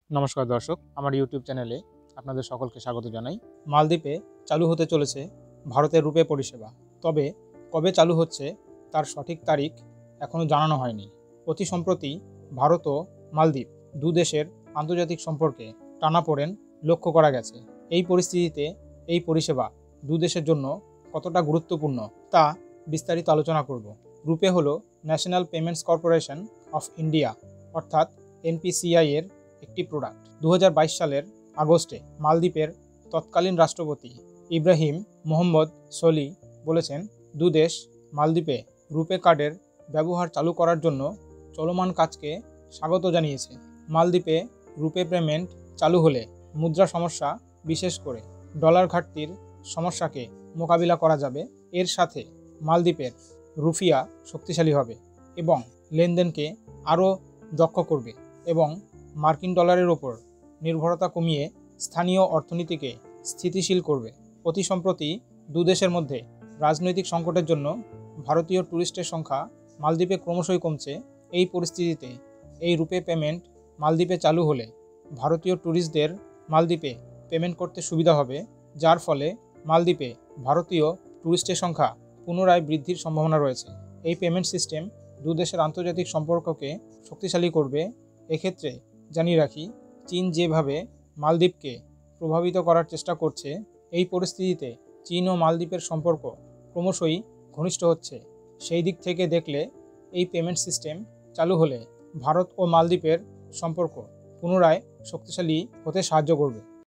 নমস্কার দর্শক, আমার ইউটিউব চ্যানেলে আপনাদের সকলকে স্বাগত জানাই। মালদ্বীপে চালু হতে চলেছে ভারতের রুপে পরিষেবা। তবে কবে চালু হচ্ছে তার সঠিক তারিখ এখনও জানানো হয়নি। অতি সম্প্রতি ভারত ও মালদ্বীপ দু দেশের আন্তর্জাতিক সম্পর্কে টানাপোড়েন লক্ষ্য করা গেছে। এই পরিস্থিতিতে এই পরিষেবা দু দেশের জন্য কতটা গুরুত্বপূর্ণ তা বিস্তারিত আলোচনা করব। রুপে হলো national payments corporation of India অর্থাৎ এনপিসিআই এর একটি প্রোডাক্ট। 2022 সালের আগস্টে মালদ্বীপের তৎকালীন রাষ্ট্রপতি ইব্রাহিম মোহাম্মদ সোলি বলেছেন, দু দেশ মালদ্বীপে রুপে কার্ডের ব্যবহার চালু করার জন্য চলমান কাজকে স্বাগত জানিয়েছে। মালদ্বীপে রুপে পেমেন্ট চালু হলে মুদ্রা সমস্যা, বিশেষ করে ডলার ঘাটতির সমস্যাকে মোকাবিলা করা যাবে। এর সাথে মালদ্বীপের রুফিয়া শক্তিশালী হবে এবং লেনদেনকে আরও দক্ষ করবে এবং মার্কিন ডলারের ওপর নির্ভরতা কমিয়ে স্থানীয় অর্থনীতিকে স্থিতিশীল করবে। অতি সম্প্রতি দু দেশের মধ্যে রাজনৈতিক সংকটের জন্য ভারতীয় ট্যুরিস্টের সংখ্যা মালদ্বীপে ক্রমশই কমছে। এই পরিস্থিতিতে এই রুপে পেমেন্ট মালদ্বীপে চালু হলে ভারতীয় ট্যুরিস্টদের মালদ্বীপে পেমেন্ট করতে সুবিধা হবে, যার ফলে মালদ্বীপে ভারতীয় ট্যুরিস্টের সংখ্যা পুনরায় বৃদ্ধির সম্ভাবনা রয়েছে। এই পেমেন্ট সিস্টেম দু দেশের আন্তর্জাতিক সম্পর্ককে শক্তিশালী করবে। এক্ষেত্রে জানিয়ে রাখি, চীন যেভাবে মালদ্বীপকে প্রভাবিত করার চেষ্টা করছে, এই পরিস্থিতিতে চীন ও মালদ্বীপের সম্পর্ক ক্রমশই ঘনিষ্ঠ হচ্ছে। সেই দিক থেকে দেখলে এই পেমেন্ট সিস্টেম চালু হলে ভারত ও মালদ্বীপের সম্পর্ক পুনরায় শক্তিশালী হতে সাহায্য করবে।